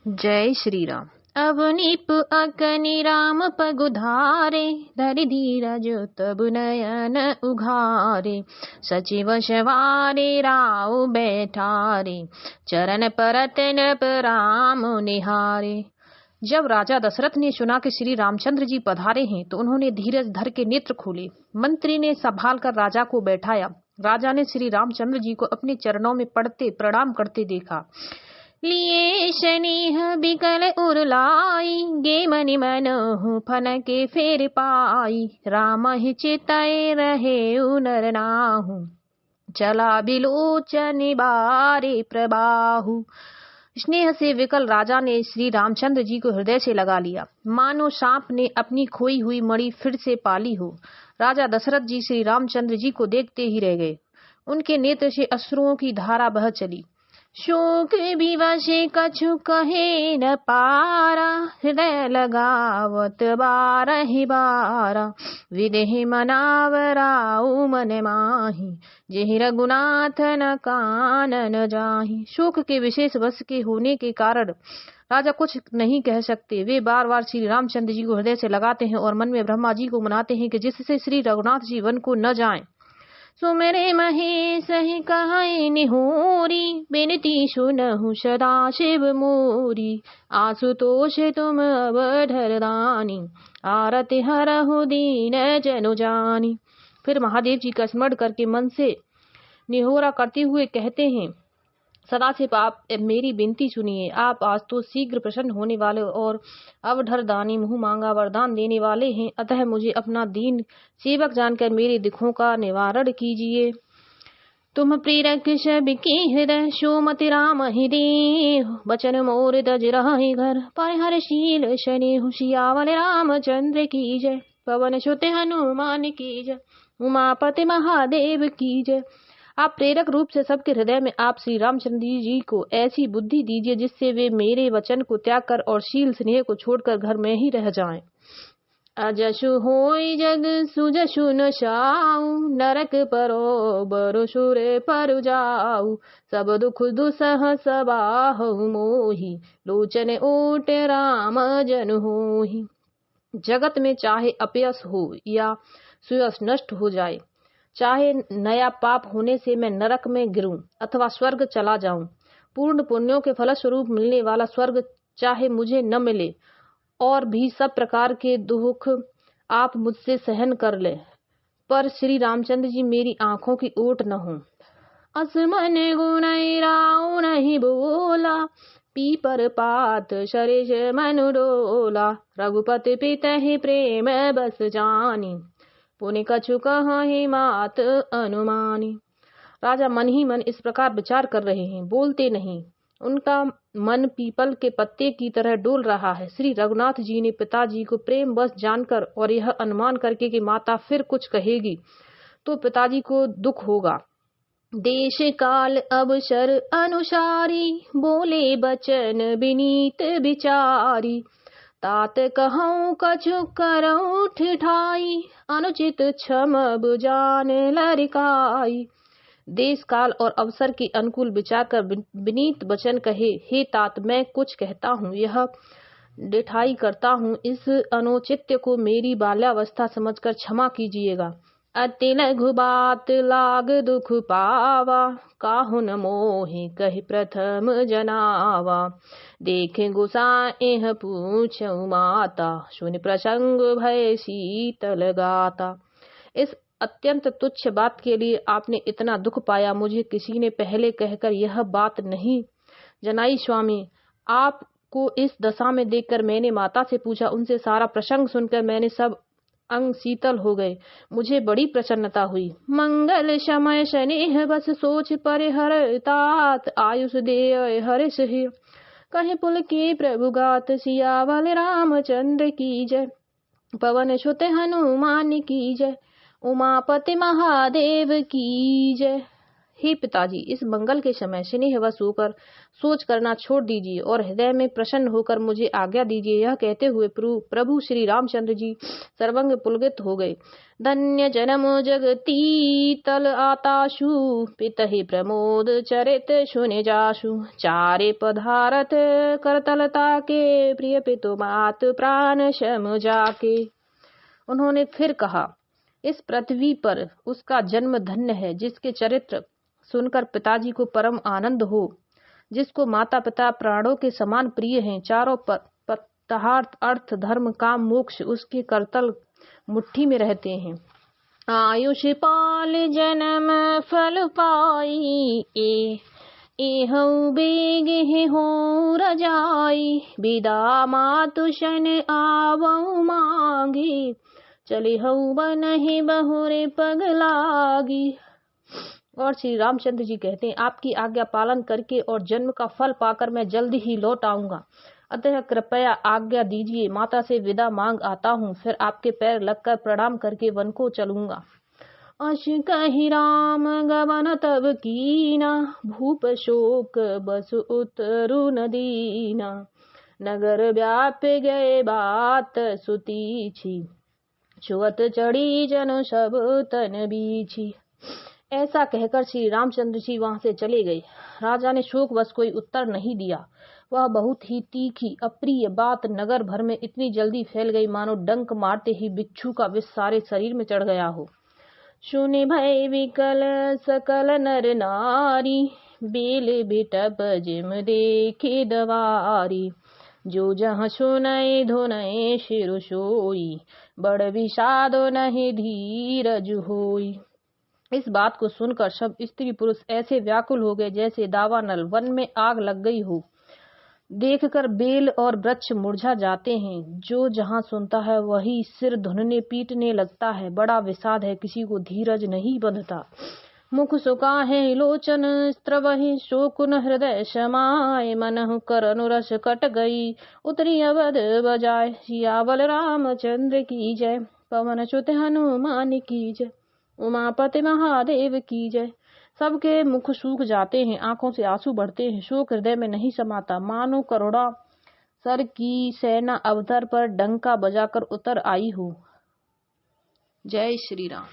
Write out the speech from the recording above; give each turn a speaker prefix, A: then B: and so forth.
A: जय श्री राम। अब निप अकनि राम पगुधारे, धरि धीरज तब नयन उघारे। सचिव सवारे राव बैठारे, चरण परत नृप राम निहारे। जब राजा दशरथ ने सुना कि श्री रामचंद्र जी पधारे हैं तो उन्होंने धीरज धर के नेत्र खोले। मंत्री ने संभाल कर राजा को बैठाया। राजा ने श्री रामचंद्र जी को अपने चरणों में पड़ते प्रणाम करते देखा। लिए स्नेह बिकल उरलाई, गे मनि मनहु फन के फेर पाई। राम ही चितय रहे नर नाहु, चला बिलोचन बारे प्रबाहु। स्नेह से विकल राजा ने श्री रामचंद्र जी को हृदय से लगा लिया, मानो सांप ने अपनी खोई हुई मणि फिर से पाली हो। राजा दशरथ जी श्री रामचंद्र जी को देखते ही रह गए। उनके नेत्र से अश्रुओं की धारा बह चली। शोक विवशे कछु कहे न पारा, हृदय लगावत बारहि बारा। विदेह मनावराउ मन माही, जेहि रघुनाथ न कानन जाहि। शोक के विशेष वश के होने के कारण राजा कुछ नहीं कह सकते। वे बार बार श्री रामचंद्र जी को हृदय से लगाते हैं और मन में ब्रह्मा जी को मनाते हैं कि जिससे श्री रघुनाथ जी वन को न जाएं। सुमेरे महेश ही कहि निहोरी, बिनती सुनहु सदा शिव मोरी। आशुतोष तुम अवधर दानी, आरति हरहु दीन जनु जानी। फिर महादेव जी का स्मरण करके मन से निहोरा करते हुए कहते हैं, सदाशिव आप मेरी विनती सुनिए। आप आज तो शीघ्र प्रसन्न होने वाले और अवधर दानी मुँह मांगा वरदान देने वाले हैं, अतः मुझे अपना दीन सेवक जानकर मेरे दुखों का निवारण कीजिए। तुम प्रेरक सबके हृदय, सोमति राम ही देहु। बचन मोर तज रहि घर, पर हरषील शनि सियावर रामचंद्र की जय। पवन सुत हनुमान की जय, उमापति महादेव की जय। आप प्रेरक रूप से सबके हृदय में आप श्री रामचंद्र जी को ऐसी बुद्धि दीजिए जिससे वे मेरे वचन को त्याग कर और शील स्नेह को छोड़कर घर में ही रह जाएं। अजसु होई जग सुजसु न साऊ, नरक परो बरु सुर पर जाऊ। सब दुख दुसह सबाहु मोहि, लोचन ओट राम जनु होहि। जगत में चाहे अपयश हो या सुयश नष्ट हो जाए, चाहे नया पाप होने से मैं नरक में गिरूं अथवा स्वर्ग चला जाऊं, पूर्ण पुण्यों के फलस्वरूप मिलने वाला स्वर्ग चाहे मुझे न मिले और भी सब प्रकार के दुख आप मुझसे सहन कर ले, पर श्री रामचंद्र जी मेरी आंखों की ओट न हो। असमन गुण राव नहीं बोला, पीपर पात सरिष मनु डोला। रघुपति पितहि प्रेम बस जानी, पुनि कछु कहि मात अनुमानी। राजा मन ही मन इस प्रकार विचार कर रहे हैं, बोलते नहीं। उनका मन पीपल के पत्ते की तरह डोल रहा है। श्री रघुनाथ जी ने पिताजी को प्रेम बस जानकर और यह अनुमान करके कि माता फिर कुछ कहेगी तो पिताजी को दुख होगा। देश काल अवसर अनुसारी, बोले बचन विनीत विचारी। तात कहूँ कछु करऊँ ठिठाई, अनुचित क्षम बुझान लरिकाई। देश काल और अवसर के अनुकूल विचार कर विनीत वचन कहे, हे तात मैं कुछ कहता हूँ, यह डिठाई करता हूँ, इस अनुचित्य को मेरी बाल्यावस्था समझकर क्षमा कीजिएगा। अति लघु बात लाग दुख पावा, काहु न मोहि कहि प्रथम जनावा। देखे गुसाएह पूछऊ माता, सुनि प्रसंग भय शीतल गाता। इस अत्यंत तुच्छ बात के लिए आपने इतना दुख पाया, मुझे किसी ने पहले कहकर यह बात नहीं जनाई। स्वामी, आपको इस दशा में देखकर मैंने माता से पूछा, उनसे सारा प्रसंग सुनकर मैंने सब अंग शीतल हो गए, मुझे बड़ी प्रसन्नता हुई। मंगल समय स्नेह बस सोच पर हर तात, आयुष दे हर्ष है कहे पुल के प्रभु गात। सियावल रामचंद्र की जय, पवन सुत हनुमान की जय, उमापति महादेव की जय। हे पिताजी, इस मंगल के समय स्नेहवश होकर सोच करना छोड़ दीजिए और हृदय में प्रसन्न होकर मुझे आज्ञा दीजिए। यह कहते हुए प्रभु श्री रामचंद्र जी सर्वांग पुलकित हो गए। धन्य जन्म जगती तल आताशु, पितहि प्रमोद चरित सुने जासु। चारे पधारत करतलता के, प्रिय पितु मात प्राण शम जाके। उन्होंने फिर कहा, इस पृथ्वी पर उसका जन्म धन्य है जिसके चरित्र सुनकर पिताजी को परम आनंद हो, जिसको माता पिता प्राणों के समान प्रिय हैं। चारों पदार्थ अर्थ धर्म काम मोक्ष उसके करतल मुट्ठी में रहते हैं। आयुष पाल जन्म फल पाई, एहु बेगे हो रजाई। बिदा मातु शन आवऊ मांगी, चले हऊ बनहि बहुरे पग लागी। और श्री रामचंद्र जी कहते हैं, आपकी आज्ञा पालन करके और जन्म का फल पाकर मैं जल्दी ही लौट आऊंगा, अतः कृपया आज्ञा दीजिए। माता से विदा मांग आता हूँ, फिर आपके पैर लगकर प्रणाम करके वन को चलूंगा। अश कहि राम गवन तब कीना, भूप शोक बस उतरु न दीना। नगर व्याप गए बात सुती छी, छुअत चढ़ी जन सब तन बीछी। ऐसा कहकर श्री रामचंद्र जी वहां से चले गए। राजा ने शोकवश कोई उत्तर नहीं दिया। वह बहुत ही तीखी अप्रिय बात नगर भर में इतनी जल्दी फैल गई मानो डंक मारते ही बिच्छू का विष सारे शरीर में चढ़ गया हो। सुने भय विकल सकल नर नारी, बेल बिटप जिम देखे दवारी। जो जहाँ सुनय धुनय शिर सोई, बड़ विषादो नहीं धीरज होई। इस बात को सुनकर सब स्त्री पुरुष ऐसे व्याकुल हो गए जैसे दावानल वन में आग लग गई हो। देखकर बेल और वृक्ष मुरझा जाते हैं। जो जहाँ सुनता है वही सिर धुनने पीटने लगता है। बड़ा विषाद है, किसी को धीरज नहीं बंधता। मुख सुकाहे लोचन स्त्रवहि, शोकुन हृदय समाये। मनहु करनु रस कट गई, उतरी अवध बजाय। सियावल रामचंद्र की जय, पवन सुत हनुमान की जय, उमापति महादेव की जय। सबके मुख सूख जाते हैं, आंखों से आंसू बढ़ते हैं, शोक हृदय में नहीं समाता। मानो करुणा सर की सेना अवतर पर डंका बजाकर उतर आई हो। जय श्री राम।